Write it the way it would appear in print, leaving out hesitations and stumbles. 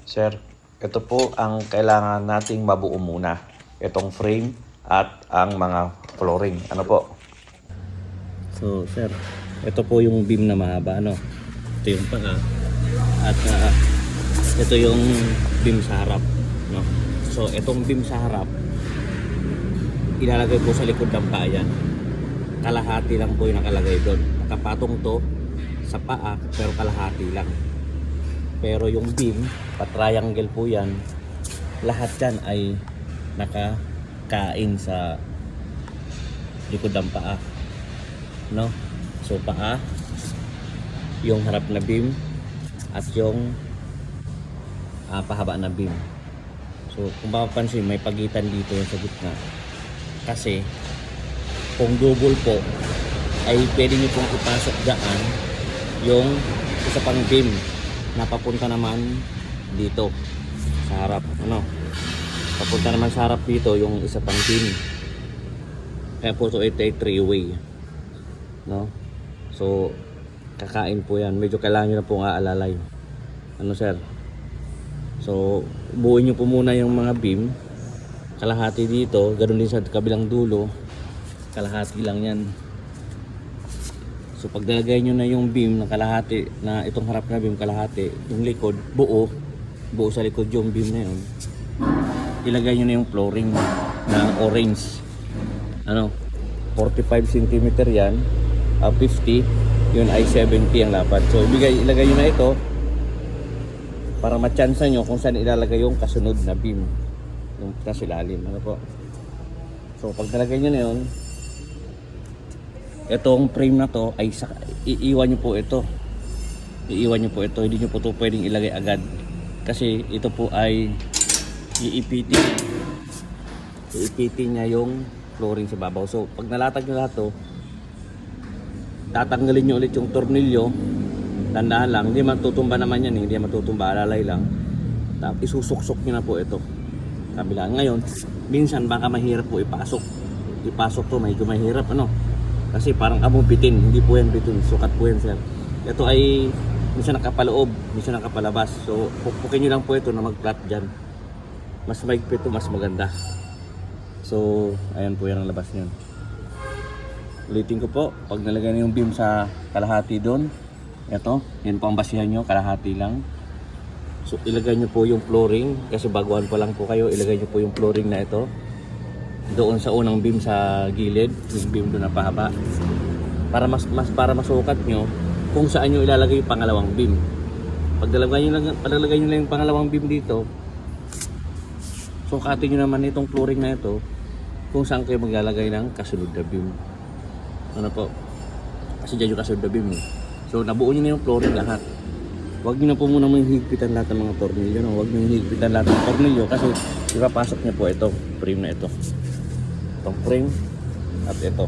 Sir, ito po ang kailangan nating mabuo muna. Itong frame at ang mga flooring. Ano po? So, sir, ito po yung beam na mahaba, ano? Ito yung paa. At ito yung beam sa harap, no? So, itong beam sa harap, ilalagay po sa likod ng paa yan. Kalahati lang po yung nakalagay doon. Nakapatong to sa paa, pero kalahati lang. Pero yung beam, pa-triangle po yan, lahat yan ay nakakain sa likod ng paa, no? So paa, yung harap na beam, at yung pahaba na beam. So kung mapapansin, may pagitan dito yung sa gitna. Kasi kung double po, ay pwede nyo pong ipasok daan yung isa pang beam na papunta naman dito sa harap, ano? Papunta naman sa harap dito yung isa pang beam. Kaya po ito ay 3-way, no? So kakain po yan. Medyo kailangan nyo na pong aalalay, ano sir? So buuin nyo po muna yung mga beam, kalahati dito, ganoon din sa kabilang dulo, kalahati lang yan. So pag nalagay nyo na yung beam na kalahati, na itong harap na beam kalahati, yung likod buo sa likod yung beam na yun, ilagay nyo na yung flooring na orange, ano, 45 cm yan, 50, yun ay 70 ang lapad. So ilagay nyo na ito para matyansa nyo kung saan ilalagay yung kasunod na beam, yung nasa ilalim, ano po. So pag nalagay nyo na yun, itong frame na to ay iiwan nyo po ito. Hindi nyo po ito pwedeng ilagay agad kasi ito po ay iipitin niya yung flooring sa babaw. So pag nalatag nyo lahat to, tatanggalin nyo ulit yung tornilyo. Tandaan lang, hindi matutumba naman yan, hindi matutumba, alalay lang. Tapos isusuksok nyo na po ito kabila. Ngayon minsan baka mahirap po ipasok to, medyo mahirap, ano, kasi parang bitin. Hindi po yan bitin, sukat po yan sir. Ito ay minsan nakapaloob, minsan nakapalabas. So pukpukin nyo lang po ito na mag-flat dyan. Mas maigpit ito, mas maganda. So ayan po yan ang labas nyan. Ulitin ko po, pag nalagay na yung beam sa kalahati doon, ito, yan po ang basihan nyo, kalahati lang. So ilagay nyo po yung flooring, kasi baguhan pa lang po kayo, ilagay nyo po yung flooring na ito doon sa unang beam sa gilid, yung beam doon na pahaba, para para masukat nyo kung saan nyo ilalagay yung pangalawang beam. Pag nalagay nyo lang yung pangalawang beam dito, sukatin nyo naman itong flooring na ito kung saan kayo maglalagay ng kasunod na beam, ano po, kasi dyan yung kasunod na beam eh. So nabuo nyo na yung flooring lahat. Huwag nyo na po muna higpitan lahat ng mga tornilyo, no? Huwag nyo higpitan lahat ng tornilyo kasi ipapasok nyo po ito, frame na ito, itong frame at ito.